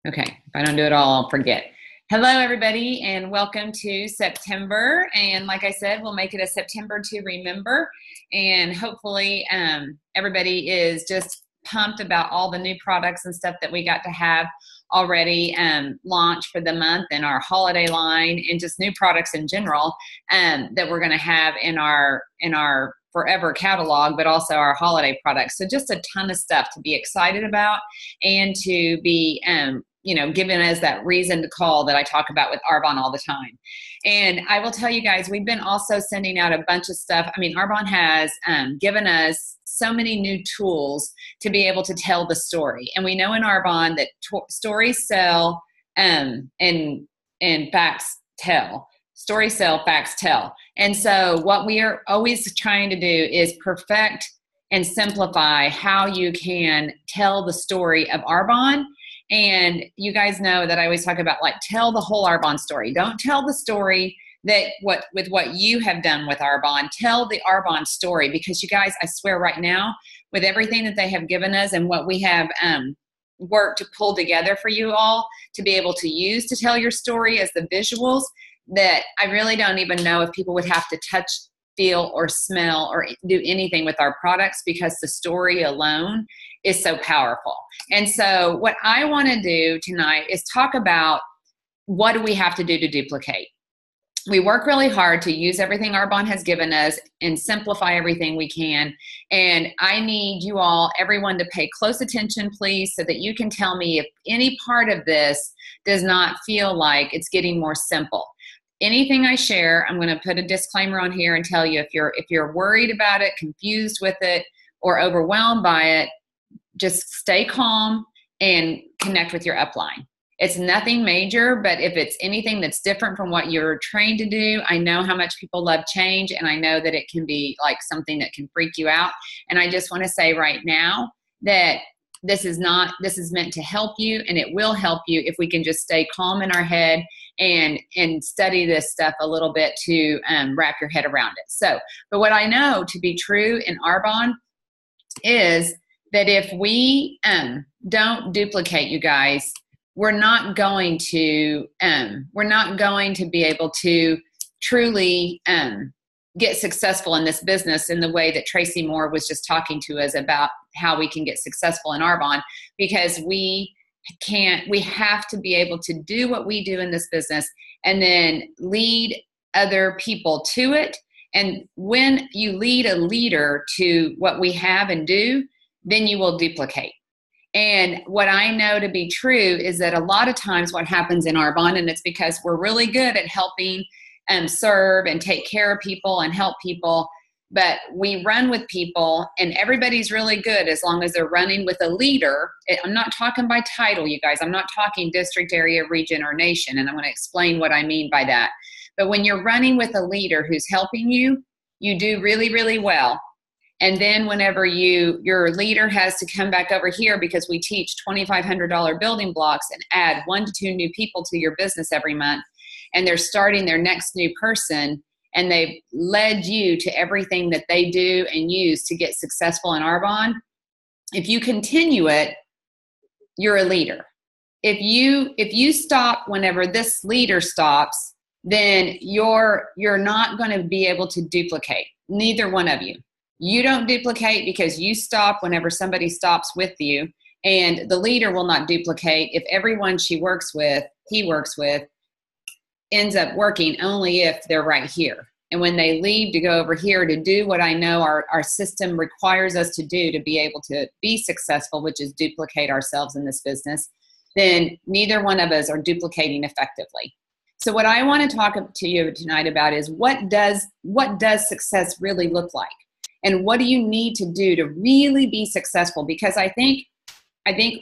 Okay, if I don't do it all, I'll forget. Hello, everybody, and welcome to September. And like I said, we'll make it a September to remember. And hopefully everybody is just pumped about all the new products and stuff that we got to have already launched for the month and our holiday line and just new products in general that we're going to have in our forever catalog, but also our holiday products. So just a ton of stuff to be excited about and to be giving us that reason to call that I talk about with Arbonne all the time. And I will tell you guys, we've been also sending out a bunch of stuff. I mean, Arbonne has given us so many new tools to be able to tell the story. And we know in Arbonne that stories sell and facts tell. Stories sell, facts tell. And so what we are always trying to do is perfect and simplify how you can tell the story of Arbonne. And you guys know that I always talk about, like, tell the whole Arbonne story. Don't tell the story with what you have done with Arbonne. Tell the Arbonne story, because you guys, I swear right now, with everything that they have given us and what we have worked to pull together for you all to be able to use to tell your story as the visuals, that I really don't even know if people would have to touch, feel, or smell or do anything with our products, because the story alone is so powerful. And so what I want to do tonight is talk about, what do we have to do to duplicate? We work really hard to use everything Arbonne has given us and simplify everything we can. And I need you all, everyone, to pay close attention, please, so that you can tell me if any part of this does not feel like it's getting more simple. Anything I share, I'm going to put a disclaimer on here and tell you, if you're worried about it, confused with it, or overwhelmed by it, just stay calm and connect with your upline. It's nothing major, but if it's anything that's different from what you're trained to do, I know how much people love change, and I know that it can be like something that can freak you out. And I just want to say right now that this is meant to help you, and it will help you if we can just stay calm in our head and study this stuff a little bit to wrap your head around it. So, but what I know to be true in Arbonne is that if we don't duplicate, you guys, we're not going to be able to truly get successful in this business in the way that Tracy Moore was just talking to us about how we can get successful in Arbonne, because we have to be able to do what we do in this business and then lead other people to it. And when you lead a leader to what we have and do, then you will duplicate. And what I know to be true is that a lot of times what happens in Arbonne, and it's because we're really good at helping serve and take care of people and help people, but we run with people, and everybody's really good as long as they're running with a leader. I'm not talking by title, you guys. I'm not talking district, area, region, or nation, and I'm going to explain what I mean by that. But when you're running with a leader who's helping you, you do really, really well. And then whenever your leader has to come back over here, because we teach $2,500 building blocks and add 1 to 2 new people to your business every month, and they're starting their next new person, and they've led you to everything that they do and use to get successful in Arbonne, if you continue it, you're a leader. If you stop whenever this leader stops, then you're not going to be able to duplicate. Neither one of you. You don't duplicate because you stop whenever somebody stops with you, and the leader will not duplicate if everyone he works with, ends up working only if they're right here. And when they leave to go over here to do what I know our system requires us to do to be able to be successful, which is duplicate ourselves in this business, then neither one of us are duplicating effectively. So what I want to talk to you tonight about is, what does success really look like? And what do you need to do to really be successful? Because I think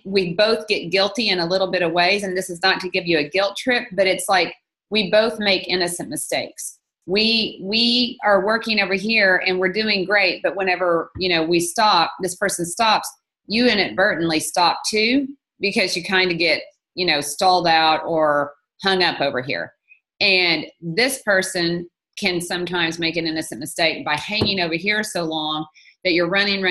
we both get guilty in a little bit of ways, and this is not to give you a guilt trip, but it's like we both make innocent mistakes. We are working over here and we're doing great, but whenever we stop, this person stops, you inadvertently stop too, because you kind of get stalled out or hung up over here. And this person can sometimes make an innocent mistake by hanging over here so long that you're running,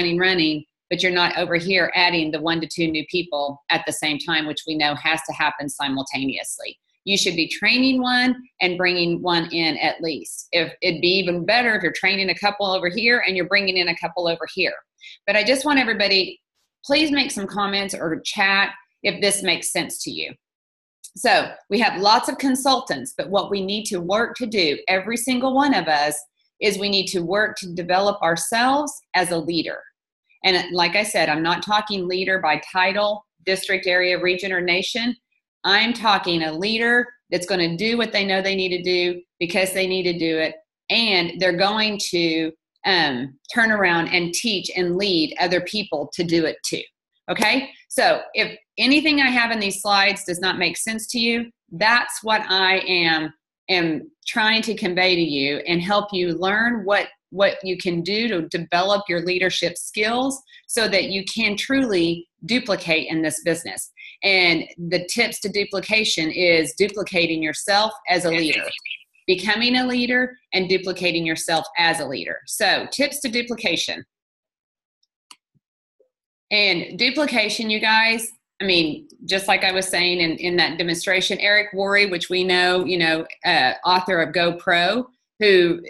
but you're not over here adding the 1 to 2 new people at the same time, which we know has to happen simultaneously. You should be training one and bringing one in at least. If it'd be even better if you're training a couple over here and you're bringing in a couple over here. But I just want everybody, please make some comments or chat if this makes sense to you. So we have lots of consultants, but what we need to work to do, every single one of us, is we need to work to develop ourselves as a leader. And like I said, I'm not talking leader by title, district, area, region, or nation. I'm talking a leader that's going to do what they know they need to do because they need to do it, and they're going to turn around and teach and lead other people to do it too. Okay? So if anything I have in these slides does not make sense to you, that's what I am trying to convey to you and help you learn what you can do to develop your leadership skills so that you can truly duplicate in this business. And the tips to duplication is duplicating yourself as a leader, becoming a leader, and duplicating yourself as a leader. So tips to duplication. And duplication, you guys, I mean, just like I was saying in that demonstration, Eric Worre, which we know, author of GoPro, who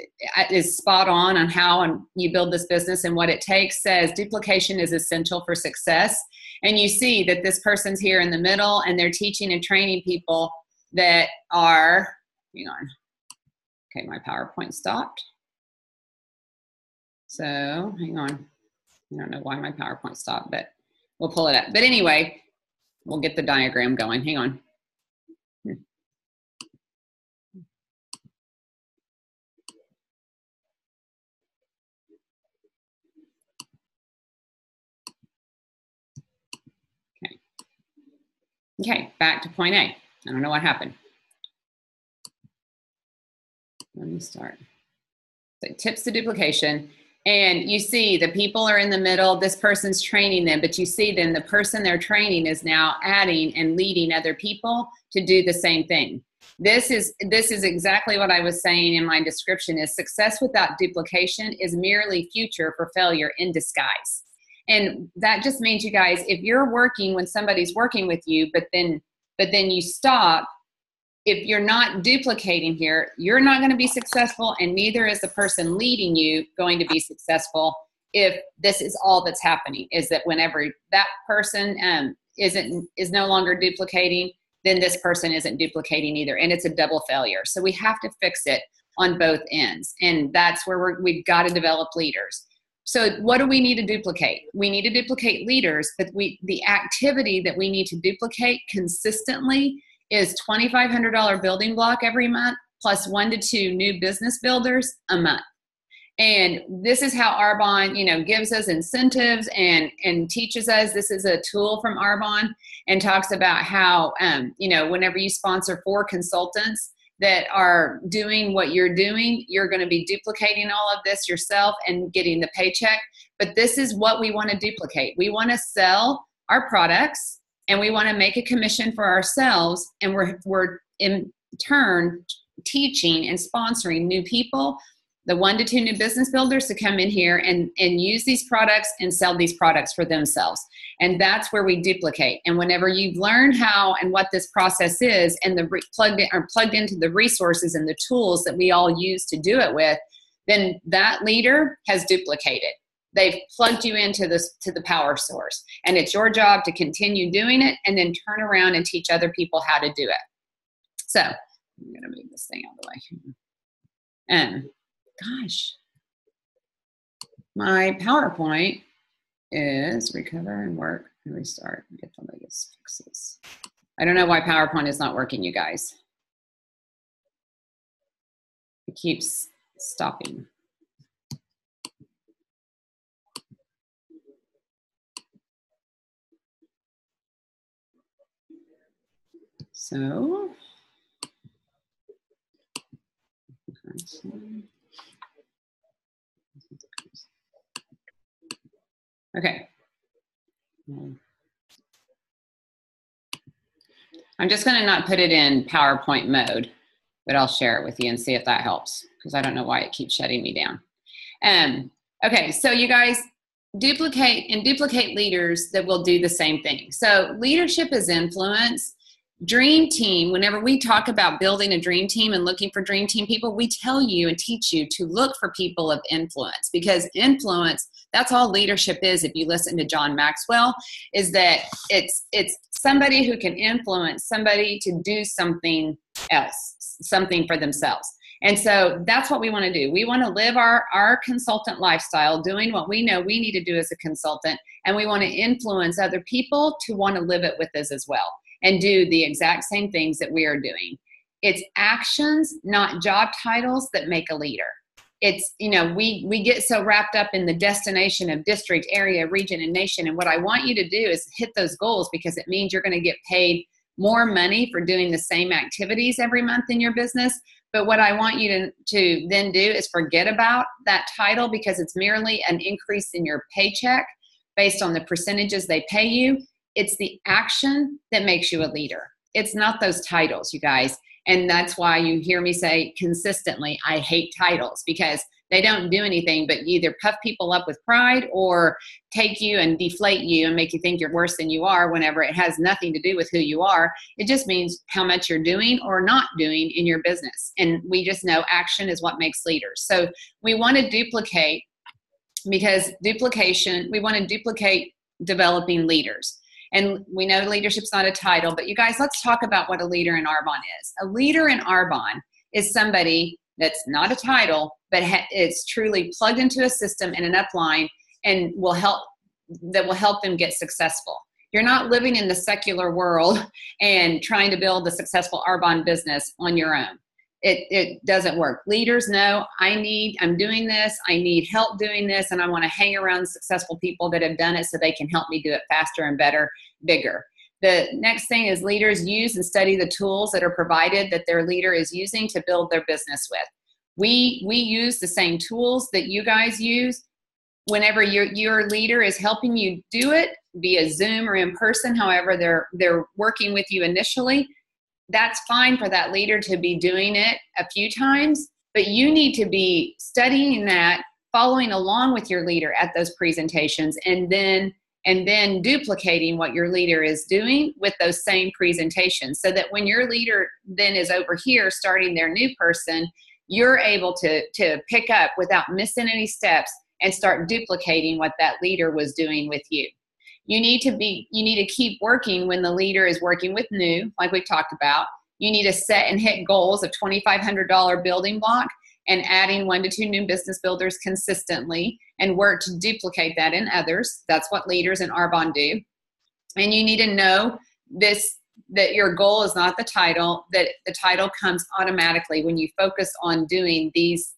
is spot on how you build this business and what it takes, says duplication is essential for success. And you see that this person's here in the middle and they're teaching and training people that are, hang on. Okay, my PowerPoint stopped. So hang on. I don't know why my PowerPoint stopped, but we'll pull it up. But anyway, we'll get the diagram going. Hang on. Okay, back to point A. I don't know what happened. Let me start. So tips to duplication. And you see the people are in the middle. This person's training them, but you see then the person they're training is now adding and leading other people to do the same thing. This is exactly what I was saying in my description, is success without duplication is merely future for failure in disguise. And that just means, you guys, if you're working when somebody's working with you, but then you stop, if you're not duplicating here, you're not going to be successful, and neither is the person leading you going to be successful if this is all that's happening, is that whenever that person is no longer duplicating, then this person isn't duplicating either, and it's a double failure. So we have to fix it on both ends, and that's where we've got to develop leaders. So what do we need to duplicate? We need to duplicate leaders, but the activity that we need to duplicate consistently is $2,500 building block every month plus 1 to 2 new business builders a month. And this is how Arbonne, gives us incentives and teaches us. This is a tool from Arbonne, and talks about how, whenever you sponsor 4 consultants that are doing what you're doing, you're going to be duplicating all of this yourself and getting the paycheck. But this is what we want to duplicate. We want to sell our products, and we want to make a commission for ourselves, and we're in turn teaching and sponsoring new people, the 1 to 2 new business builders, to come in here and use these products and sell these products for themselves. And that's where we duplicate. And whenever you've learned how and what this process is, and plugged into the resources and the tools that we all use to do it with, then that leader has duplicated. They've plugged you into the power source, and it's your job to continue doing it and then turn around and teach other people how to do it. So I'm going to move this thing out of the way. Gosh, my PowerPoint is recover and work and restart and get the latest fixes. I don't know why PowerPoint is not working, you guys. It keeps stopping. So, okay. I'm just going to not put it in PowerPoint mode, but I'll share it with you and see if that helps, because I don't know why it keeps shutting me down. Okay, so you guys, duplicate leaders that will do the same thing. So leadership is influence. Dream team, whenever we talk about building a dream team and looking for dream team people, we tell you and teach you to look for people of influence, because influence, that's all leadership is. If you listen to John Maxwell, is that it's somebody who can influence somebody to do something else, something for themselves. And so that's what we want to do. We want to live our consultant lifestyle, doing what we know we need to do as a consultant, and we want to influence other people to want to live it with us as well and do the exact same things that we are doing. It's actions, not job titles, that make a leader. It's, we get so wrapped up in the destination of district, area, region, and nation. And what I want you to do is hit those goals, because it means you're going to get paid more money for doing the same activities every month in your business. But what I want you to then do is forget about that title, because it's merely an increase in your paycheck based on the percentages they pay you. It's the action that makes you a leader. It's not those titles, you guys. And that's why you hear me say consistently, I hate titles, because they don't do anything but either puff people up with pride or take you and deflate you and make you think you're worse than you are, whenever it has nothing to do with who you are. It just means how much you're doing or not doing in your business. And we just know action is what makes leaders. So we want to duplicate, because we want to duplicate developing leaders. And we know leadership's not a title, but you guys, let's talk about what a leader in Arbonne is. A leader in Arbonne is somebody that's not a title, but it's truly plugged into a system and an upline, and will help them get successful. You're not living in the secular world and trying to build a successful Arbonne business on your own. It doesn't work. Leaders know, I'm doing this, I need help doing this, and I want to hang around successful people that have done it so they can help me do it faster and better, bigger. The next thing is leaders use and study the tools that are provided that their leader is using to build their business with. We use the same tools that you guys use. Whenever your leader is helping you do it via Zoom or in person, however they're working with you initially, that's fine for that leader to be doing it a few times, but you need to be studying that, following along with your leader at those presentations, and then duplicating what your leader is doing with those same presentations, so that when your leader then is over here starting their new person, you're able to pick up without missing any steps and start duplicating what that leader was doing with you. You need to keep working when the leader is working with new, like we talked about. You need to set and hit goals of $2,500 building block and adding 1 to 2 new business builders consistently, and work to duplicate that in others. That's what leaders in Arbonne do. And you need to know that your goal is not the title, that the title comes automatically when you focus on doing these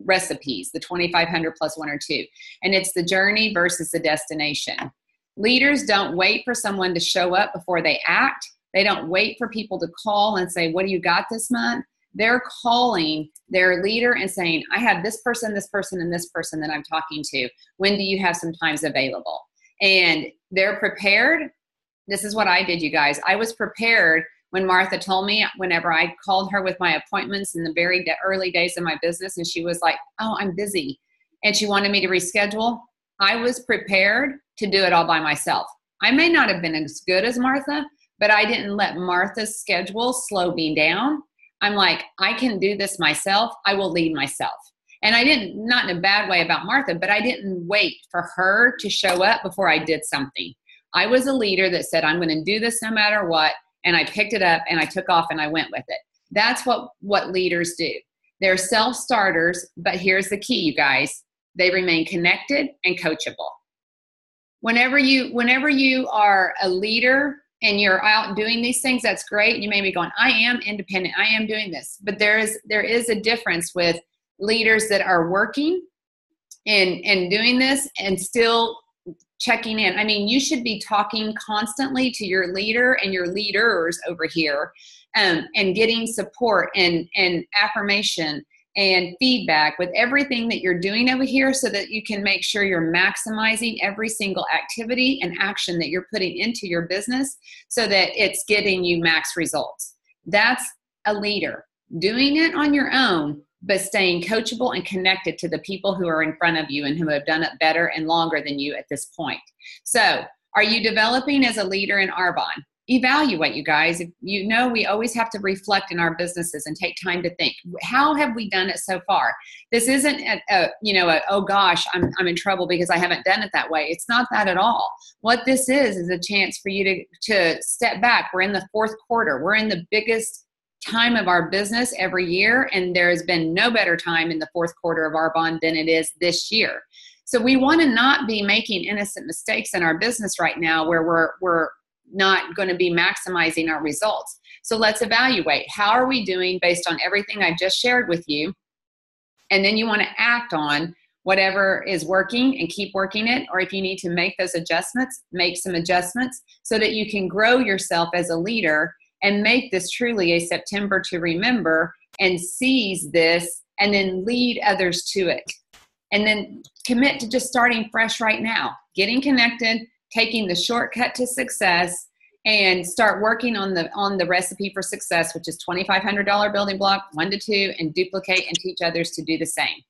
recipes, the 2,500 plus 1 or 2. And it's the journey versus the destination. Leaders don't wait for someone to show up before they act. They don't wait for people to call and say, what do you got this month? They're calling their leader and saying, I have this person, and this person that I'm talking to. When do you have some times available? And they're prepared. This is what I did, you guys. I was prepared when Martha told me, whenever I called her with my appointments in the very early days of my business, and she was like, oh, I'm busy, and she wanted me to reschedule. I was prepared to do it all by myself. I may not have been as good as Martha, but I didn't let Martha's schedule slow me down. I'm like, I can do this myself. I will lead myself. And I didn't, not in a bad way about Martha, but I didn't wait for her to show up before I did something. I was a leader that said, I'm going to do this no matter what. And I picked it up and I took off and I went with it. That's what leaders do. They're self-starters, but here's the key, you guys. They remain connected and coachable. Whenever you are a leader and you're out doing these things, that's great. You may be going, I am independent, I am doing this. But there is a difference with leaders that are working and doing this and still checking in. I mean, you should be talking constantly to your leader and your leaders over here, and getting support and affirmation and feedback with everything that you're doing over here, so that you can make sure you're maximizing every single activity and action that you're putting into your business, so that it's getting you max results. That's a leader. Doing it on your own but staying coachable and connected to the people who are in front of you and who have done it better and longer than you at this point. So, are you developing as a leader in Arbonne? Evaluate, you guys. If you know, we always have to reflect in our businesses and take time to think, how have we done it so far? This isn't oh gosh, I'm in trouble because I haven't done it that way. It's not that at all. What this is a chance for you to step back. We're in the fourth quarter. We're in the biggest time of our business every year, and there has been no better time in the fourth quarter of Arbonne than it is this year. So we want to not be making innocent mistakes in our business right now where we're not going to be maximizing our results. So let's evaluate, how are we doing based on everything I just shared with you? And then you want to act on whatever is working and keep working it. Or if you need to make those adjustments, make some adjustments so that you can grow yourself as a leader and make this truly a September to remember, and seize this and then lead others to it. And then commit to just starting fresh right now, getting connected, taking the shortcut to success, and start working on the recipe for success, which is $2,500 building block, 1 to 2, and duplicate and teach others to do the same.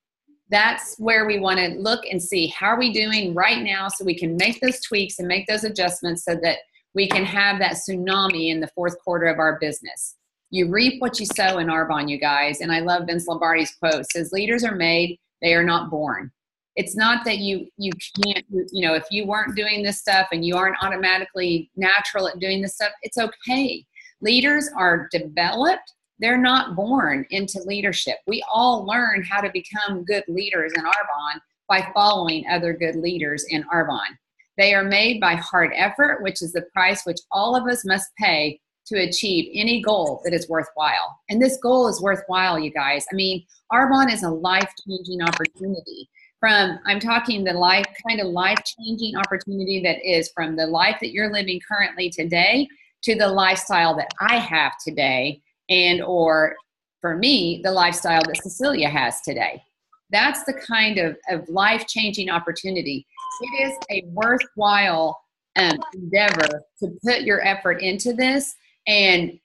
That's where we want to look and see, how are we doing right now, so we can make those tweaks and make those adjustments so that we can have that tsunami in the fourth quarter of our business. You reap what you sow in Arbonne, you guys. And I love Vince Lombardi's quote. It says, leaders are made, they are not born. It's not that you can't, if you weren't doing this stuff and you aren't automatically natural at doing this stuff, it's okay. Leaders are developed. They're not born into leadership. We all learn how to become good leaders in Arbonne by following other good leaders in Arbonne. They are made by hard effort, which is the price which all of us must pay to achieve any goal that is worthwhile. And this goal is worthwhile, you guys. I mean, Arbonne is a life-changing opportunity. I'm talking the life-changing opportunity that is from the life that you're living currently today to the lifestyle that I have today, and or for me, the lifestyle that Cecilia has today. That's the kind of life-changing opportunity. It is a worthwhile endeavor to put your effort into this and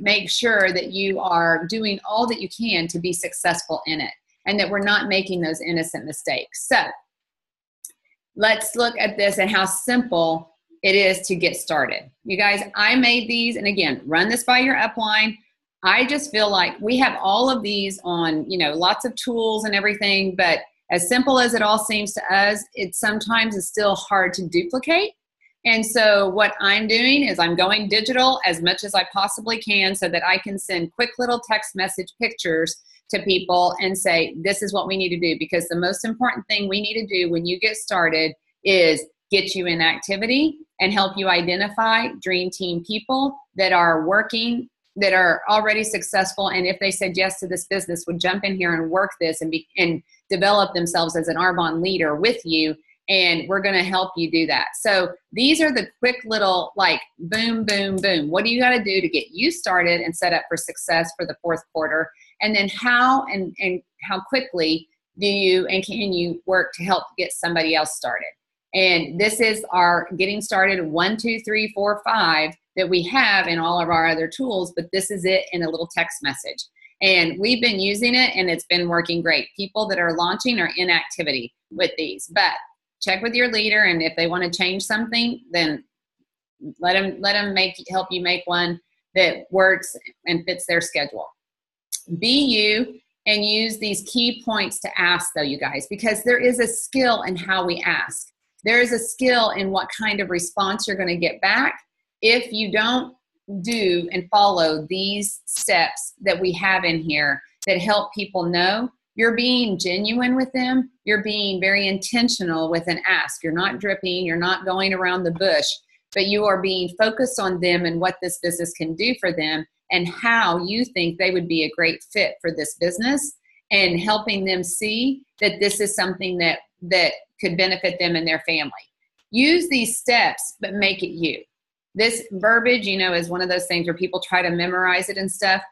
make sure that you are doing all that you can to be successful in it, and that we're not making those innocent mistakes. So let's look at this and how simple it is to get started. You guys, I made these, and again, run this by your upline. I just feel like we have all of these on, lots of tools and everything, but as simple as it all seems to us, it sometimes is still hard to duplicate. And so what I'm doing is I'm going digital as much as I possibly can so that I can send quick little text message pictures to people and say, this is what we need to do. Because the most important thing we need to do when you get started is get you in activity and help you identify dream team people that are working, that are already successful, and if they said yes to this business, would jump in here and work this and develop themselves as an Arbonne leader with you, and we're going to help you do that. So these are the quick little, like, boom, boom, boom. What do you got to do to get you started and set up for success for the fourth quarter? And then how and how quickly do you and can you work to help get somebody else started? And this is our getting started 1, 2, 3, 4, 5 that we have in all of our other tools, but this is it in a little text message. And we've been using it and it's been working great. People that are launching are in activity with these, but check with your leader, and if they want to change something, then let them help you make one that works and fits their schedule. Be you and use these key points to ask, though, you guys, because there is a skill in how we ask. There is a skill in what kind of response you're going to get back if you don't do and follow these steps that we have in here that help people know you're being genuine with them. You're being very intentional with an ask. You're not dripping. You're not going around the bush, but you are being focused on them and what this business can do for them and how you think they would be a great fit for this business, and helping them see that this is something that could benefit them and their family. Use these steps, but make it you. This verbiage, is one of those things where people try to memorize it and stuff.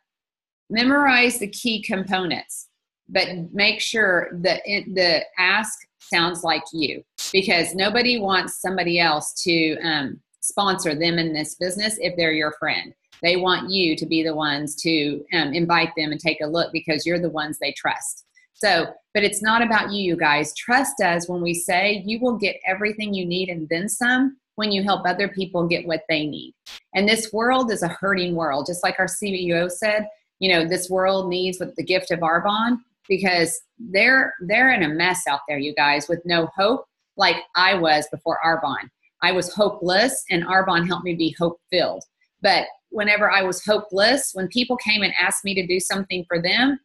Memorize the key components, but make sure that the ask sounds like you, because nobody wants somebody else to sponsor them in this business if they're your friend. They want you to be the ones to invite them and take a look because you're the ones they trust. So, but it's not about you, you guys. Trust us when we say you will get everything you need and then some when you help other people get what they need. And this world is a hurting world. Just like our CEO said, you know, this world needs the gift of Arbonne because they're in a mess out there, you guys, with no hope, like I was before Arbonne. I was hopeless, and Arbonne helped me be hope-filled. But whenever I was hopeless, when people came and asked me to do something for them,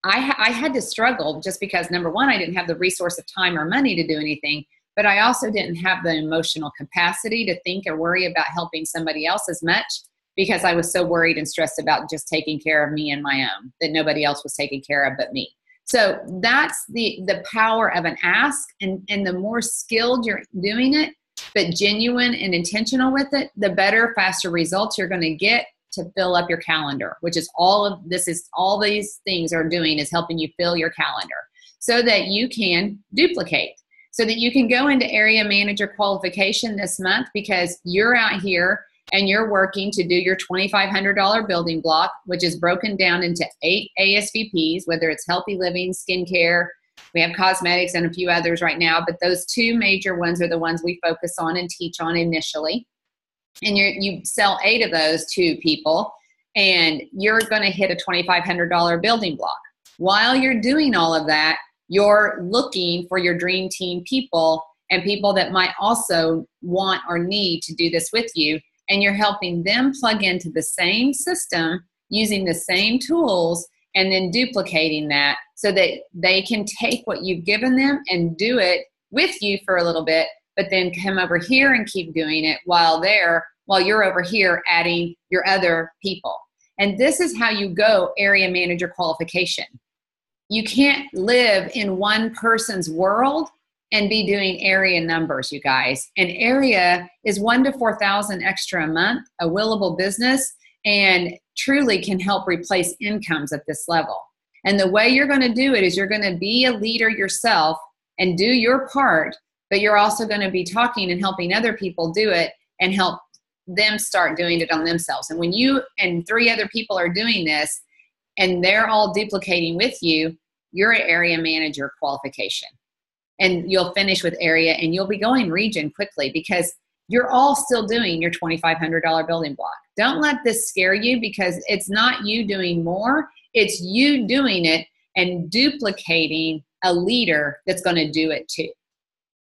I had to struggle just because, number one, I didn't have the resource of time or money to do anything, but I also didn't have the emotional capacity to think or worry about helping somebody else as much because I was so worried and stressed about just taking care of me and my own, that nobody else was taking care of but me. So that's the power of an ask, and the more skilled you're doing it, but genuine and intentional with it, the better, faster results you're going to get to fill up your calendar, which is all these things are doing is helping you fill your calendar so that you can duplicate, so that you can go into area manager qualification this month because you're out here and you're working to do your $2,500 building block, which is broken down into 8 ASVPs, whether it's healthy living, skincare, we have cosmetics and a few others right now, but those 2 major ones are the ones we focus on and teach on initially. And you sell 8 of those to people, and you're going to hit a $2,500 building block. While you're doing all of that, you're looking for your dream team people and people that might also want or need to do this with you, and you're helping them plug into the same system using the same tools and then duplicating that so that they can take what you've given them and do it with you for a little bit, but then come over here and keep doing it while you're over here adding your other people. And this is how you go area manager qualification. You can't live in one person's world and be doing area numbers, you guys. An area is 1,000 to 4,000 extra a month, a willable business, and truly can help replace incomes at this level. And the way you're going to do it is you're going to be a leader yourself and do your part, but you're also going to be talking and helping other people do it and help them start doing it on themselves. And when you and 3 other people are doing this and they're all duplicating with you, you're an area manager qualification. And you'll finish with area and you'll be going region quickly because you're all still doing your $2,500 building block. Don't let this scare you because it's not you doing more. It's you doing it and duplicating a leader that's going to do it too.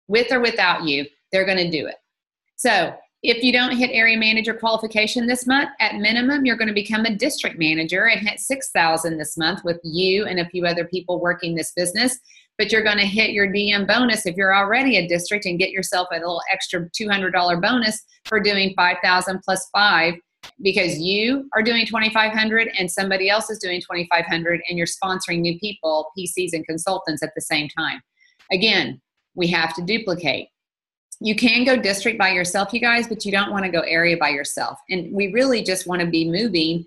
With or without you, they're going to do it. So if you don't hit area manager qualification this month, at minimum, you're going to become a district manager and hit 6,000 this month with you and a few other people working this business. But you're going to hit your DM bonus if you're already a district and get yourself a little extra $200 bonus for doing 5,000 plus 5 because you are doing 2,500 and somebody else is doing 2,500 and you're sponsoring new people, PCs and consultants at the same time. Again, we have to duplicate. You can go district by yourself, you guys, but you don't want to go area by yourself. And we really just want to be moving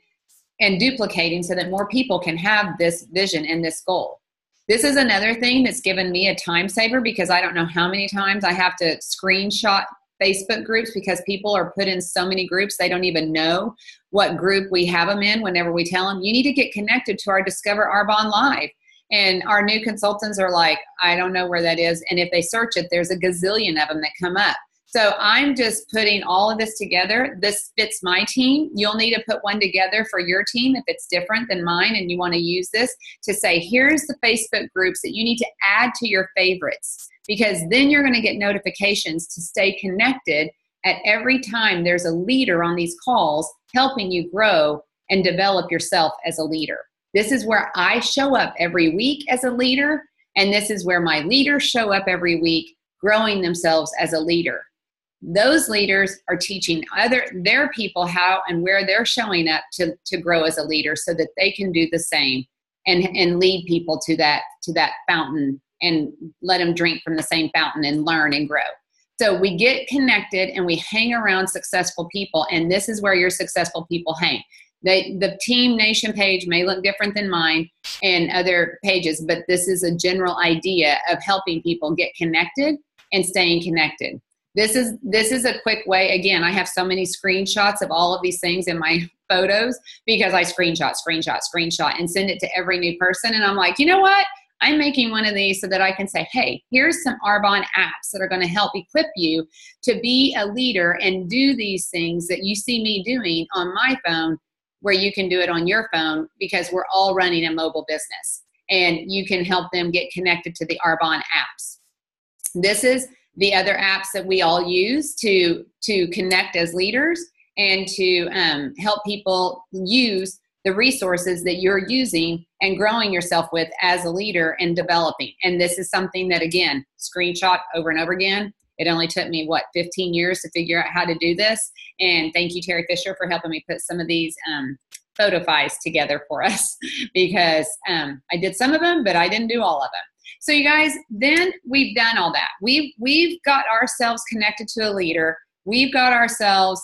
and duplicating so that more people can have this vision and this goal. This is another thing that's given me a time saver because I don't know how many times I have to screenshot Facebook groups because people are put in so many groups they don't even know what group we have them in whenever we tell them, you need to get connected to our Discover Arbonne Live. And our new consultants are like, I don't know where that is. And if they search it, there's a gazillion of them that come up. So I'm just putting all of this together. This fits my team. You'll need to put one together for your team if it's different than mine and you want to use this to say, here's the Facebook groups that you need to add to your favorites, because then you're going to get notifications to stay connected at every time there's a leader on these calls helping you grow and develop yourself as a leader. This is where I show up every week as a leader, and this is where my leaders show up every week growing themselves as a leader. Those leaders are teaching their people how and where they're showing up to grow as a leader so that they can do the same and lead people to that fountain and let them drink from the same fountain and learn and grow. So we get connected and we hang around successful people, and this is where your successful people hang. The Team Nation page may look different than mine and other pages, but this is a general idea of helping people get connected and staying connected. This is a quick way. Again, I have so many screenshots of all of these things in my photos because I screenshot, and send it to every new person. And I'm like, you know what? I'm making one of these so that I can say, hey, here's some Arbonne apps that are going to help equip you to be a leader and do these things that you see me doing on my phone, where you can do it on your phone, because we're all running a mobile business and you can help them get connected to the Arbonne apps. This is the other apps that we all use to connect as leaders and to help people use the resources that you're using and growing yourself with as a leader and developing. And this is something that, again, screenshot over and over again. It only took me, 15 years to figure out how to do this. And thank you, Terry Fisher, for helping me put some of these photo files together for us, because I did some of them, but I didn't do all of them. So you guys, then we've done all that. We've got ourselves connected to a leader. We've got ourselves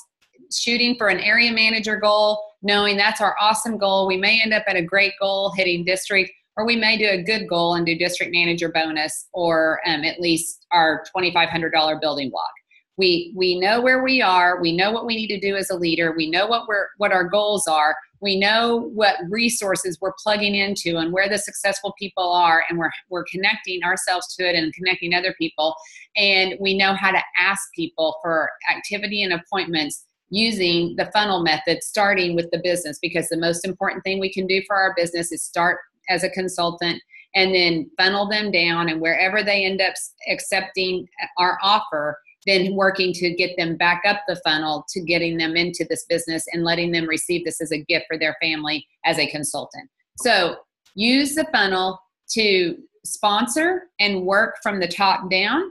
shooting for an area manager goal, knowing that's our awesome goal. We may end up at a great goal hitting district, or we may do a good goal and do district manager bonus, or at least our $2,500 building block. We know where we are. We know what we need to do as a leader. We know what our goals are. We know what resources we're plugging into and where the successful people are, and we're connecting ourselves to it and connecting other people. And we know how to ask people for activity and appointments using the funnel method, starting with the business, because the most important thing we can do for our business is start as a consultant and then funnel them down, and wherever they end up accepting our offer, then working to get them back up the funnel to getting them into this business and letting them receive this as a gift for their family as a consultant. So use the funnel to sponsor and work from the top down.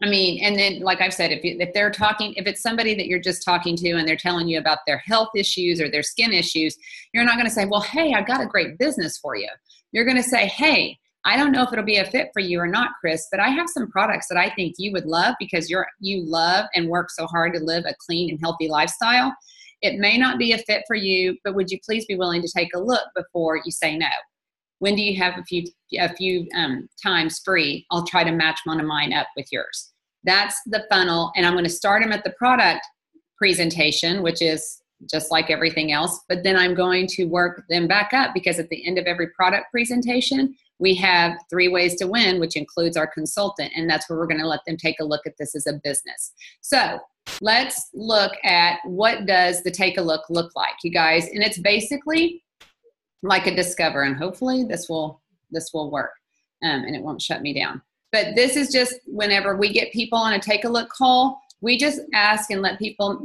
I mean, and then, like I've said, if they're talking, if it's somebody that you're just talking to and they're telling you about their health issues or their skin issues, you're not going to say, well, hey, I've got a great business for you. You're going to say, hey, I don't know if it'll be a fit for you or not, Chris, but I have some products that I think you would love, because you love and work so hard to live a clean and healthy lifestyle. It may not be a fit for you, but would you please be willing to take a look before you say no? When do you have a few times free? I'll try to match one of mine up with yours. That's the funnel. And I'm going to start them at the product presentation, which is just like everything else. But then I'm going to work them back up, because at the end of every product presentation, we have 3 ways to win, which includes our consultant. And that's where we're going to let them take a look at this as a business. So let's look at what does the take a look like, you guys. And it's basically like a discover, and hopefully this will work and it won't shut me down. But this is just whenever we get people on a take a look call, we just ask and let people,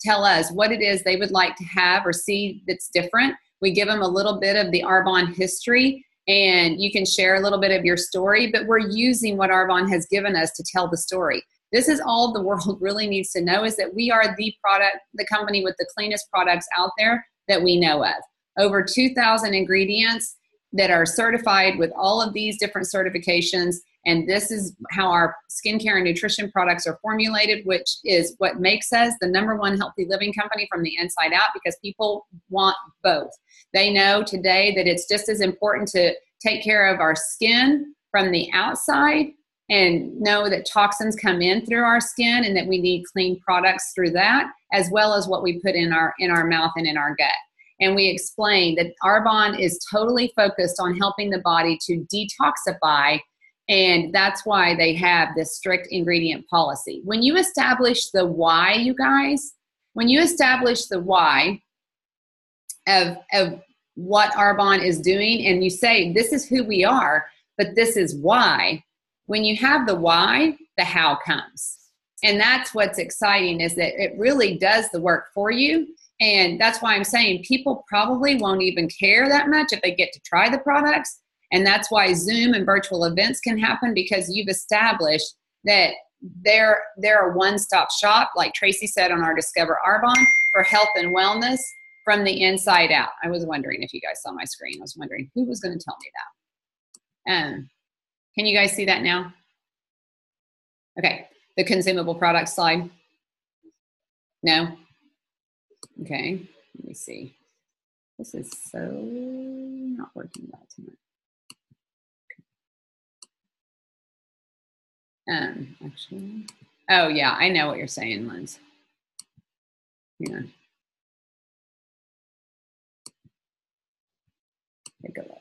tell us what it is they would like to have or see that's different. We give them a little bit of the Arbonne history, and you can share a little bit of your story, but we're using what Arbonne has given us to tell the story. This is all the world really needs to know, is that we are the company with the cleanest products out there that we know of. Over 2,000 ingredients that are certified with all of these different certifications. And this is how our skincare and nutrition products are formulated, which is what makes us the #1 healthy living company from the inside out, because people want both. They know today that it's just as important to take care of our skin from the outside and know that toxins come in through our skin and that we need clean products through that, as well as what we put in our mouth and in our gut. And we explained that Arbonne is totally focused on helping the body to detoxify, and that's why they have this strict ingredient policy. When you establish the why, you guys, when you establish the why of what Arbonne is doing, and you say, this is who we are, but this is why, when you have the why, the how comes. And that's what's exciting, is that it really does the work for you. And that's why I'm saying people probably won't even care that much if they get to try the products. And that's why Zoom and virtual events can happen, because you've established that they're a one-stop shop, like Tracy said on our Discover Arbonne, for health and wellness from the inside out. I was wondering if you guys saw my screen. I was wondering who was going to tell me that. Can you guys see that now? Okay, the consumable product slide. No? Okay, let me see. This is so not working well tonight. Actually, Oh yeah, I know what you're saying, Linz. Yeah, take a look.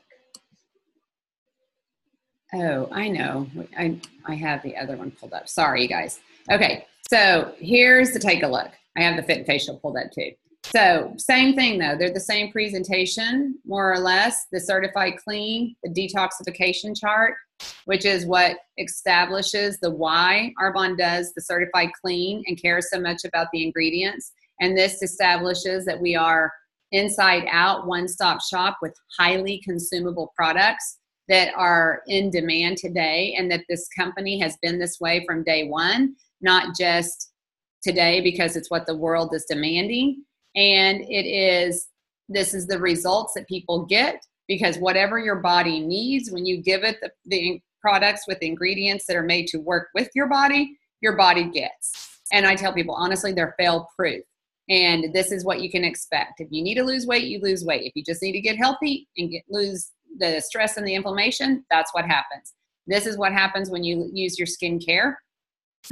Oh, I know. I have the other one pulled up. Sorry, you guys. Okay, so here's the take a look. I have the Fit and Facial pulled up too. So same thing though. They're the same presentation, more or less. The certified clean, the detoxification chart, which is what establishes the why Arbonne does the certified clean and cares so much about the ingredients. And this establishes that we are inside out, one-stop shop with highly consumable products that are in demand today, and that this company has been this way from day one, not just today because it's what the world is demanding. And this is the results that people get, because whatever your body needs, when you give it the products with ingredients that are made to work with your body gets. And I tell people, honestly, they're fail proof. And this is what you can expect. If you need to lose weight, you lose weight. If you just need to get healthy and lose the stress and the inflammation, that's what happens. This is what happens when you use your skincare.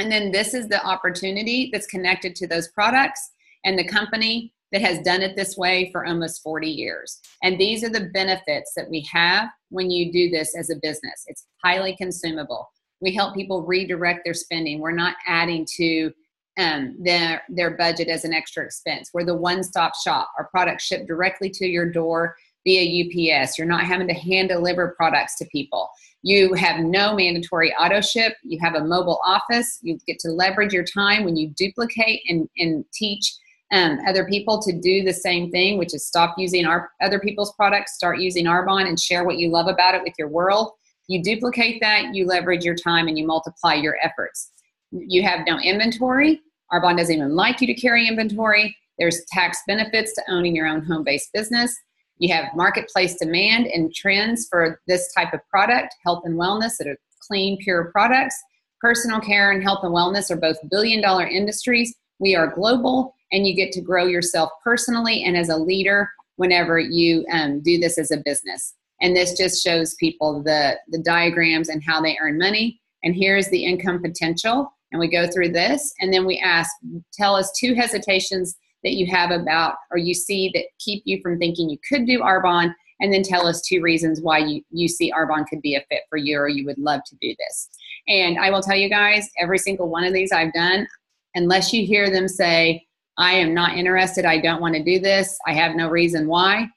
And then this is the opportunity that's connected to those products and the company that has done it this way for almost 40 years. And these are the benefits that we have when you do this as a business. It's highly consumable. We help people redirect their spending. We're not adding to their budget as an extra expense. We're the one-stop shop. Our products ship directly to your door via UPS. You're not having to hand deliver products to people. You have no mandatory auto ship. You have a mobile office. You get to leverage your time when you duplicate and teach other people to do the same thing, which is stop using other people's products, start using Arbonne, and share what you love about it with your world. You duplicate that, you leverage your time, and you multiply your efforts. You have no inventory. Arbonne doesn't even like you to carry inventory. There's tax benefits to owning your own home-based business. You have marketplace demand and trends for this type of product, health and wellness that are clean, pure products. Personal care and health and wellness are both billion-dollar industries. We are global, and you get to grow yourself personally and as a leader whenever you do this as a business. And this just shows people the diagrams and how they earn money. And here's the income potential. And we go through this, and then we ask, tell us 2 hesitations that you have about, or you see that keep you from thinking you could do Arbonne, and then tell us 2 reasons why you see Arbonne could be a fit for you, or you would love to do this. And I will tell you guys, every single one of these I've done, unless you hear them say, I am not interested, I don't want to do this, I have no reason why,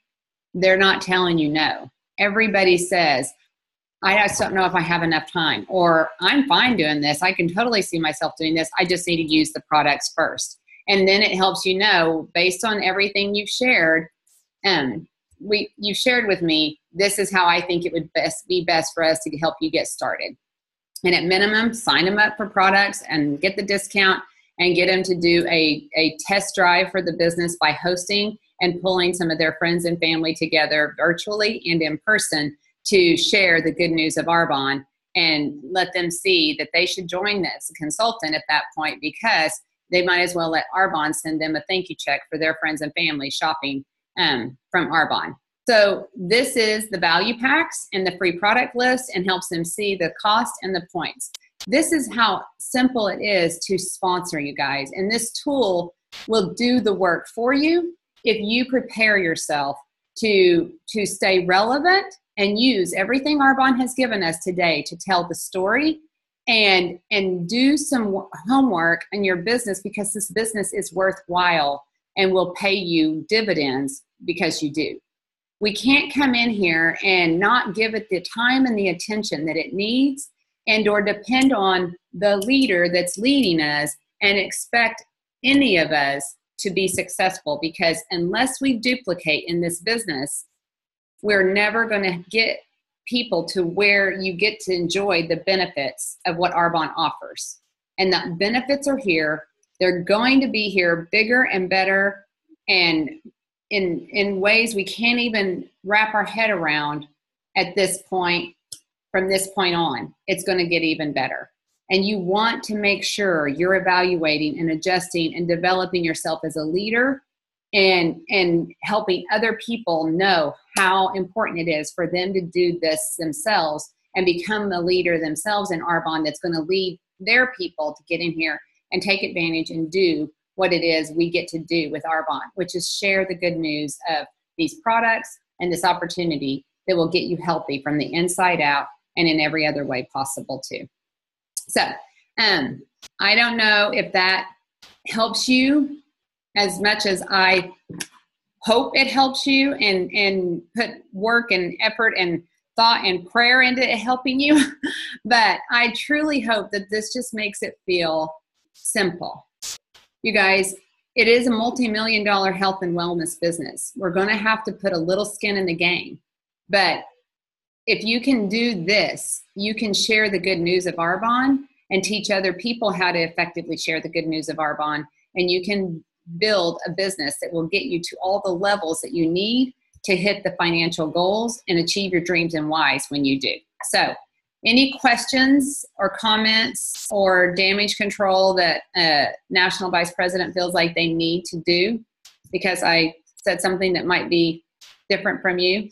they're not telling you no. Everybody says, I just don't know if I have enough time, or I'm fine doing this, I can totally see myself doing this, I just need to use the products first. And then it helps you know, based on everything you've shared, you've shared with me, this is how I think it would be best for us to help you get started. And at minimum, sign them up for products and get the discount, and get them to do a test drive for the business by hosting and pulling some of their friends and family together virtually and in person to share the good news of Arbonne, and let them see that they should join this consultant at that point, because they might as well let Arbonne send them a thank you check for their friends and family shopping from Arbonne. So this is the value packs and the free product list, and helps them see the cost and the points. This is how simple it is to sponsor, you guys. And this tool will do the work for you if you prepare yourself to stay relevant and use everything Arbonne has given us today to tell the story, and do some homework in your business, because this business is worthwhile and will pay you dividends because you do. We can't come in here and not give it the time and the attention that it needs, and or depend on the leader that's leading us and expect any of us to be successful, because unless we duplicate in this business, we're never going to get people to where you get to enjoy the benefits of what Arbonne offers. And the benefits are here. They're going to be here bigger and better, and in ways we can't even wrap our head around at this point. From this point on, it's going to get even better. And you want to make sure you're evaluating and adjusting and developing yourself as a leader, and helping other people know how important it is for them to do this themselves and become the leader themselves in Arbonne that's going to lead their people to get in here and take advantage and do what it is we get to do with Arbonne, which is share the good news of these products and this opportunity that will get you healthy from the inside out and in every other way possible too. So I don't know if that helps you as much as I hope it helps you, and put work and effort and thought and prayer into it helping you. But I truly hope that this just makes it feel simple. You guys, it is a multi-million-dollar health and wellness business. We're going to have to put a little skin in the game. But if you can do this, you can share the good news of Arbonne and teach other people how to effectively share the good news of Arbonne. And you can build a business that will get you to all the levels that you need to hit the financial goals and achieve your dreams and whys when you do. So any questions or comments or damage control that a national vice president feels like they need to do because I said something that might be different from you?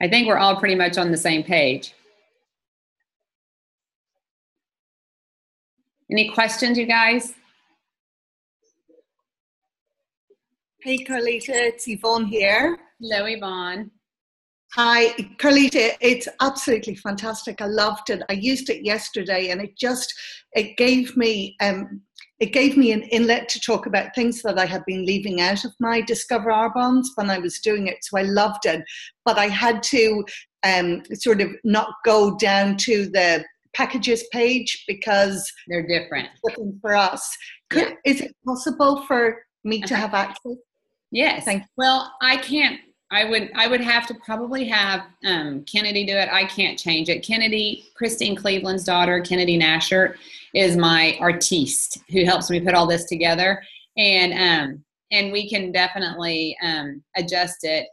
I think we're all pretty much on the same page. Any questions, you guys? Hey, Carleeta, it's Yvonne here. Hello, Yvonne. Hi, Carleeta. It's absolutely fantastic. I loved it. I used it yesterday, and it gave me an inlet to talk about things that I had been leaving out of my Discover Arbonnes when I was doing it. So I loved it, but I had to sort of not go down to the packages page because they're different. Looking for us. Is it possible for me to have access? Yes. Well, I can't. I would have to probably have Kennedy do it. I can't change it. Kennedy, Christine Cleveland's daughter, Kennedy Nasher, is my artiste who helps me put all this together, and we can definitely adjust it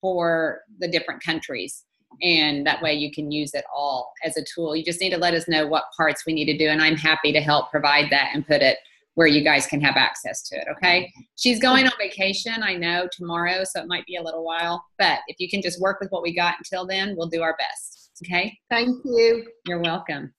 for the different countries, and that way you can use it all as a tool. You just need to let us know what parts we need to do, and I'm happy to help provide that and put it where you guys can have access to it, okay? She's going on vacation, I know, tomorrow, so it might be a little while. But if you can just work with what we got until then, we'll do our best, okay? Thank you. You're welcome.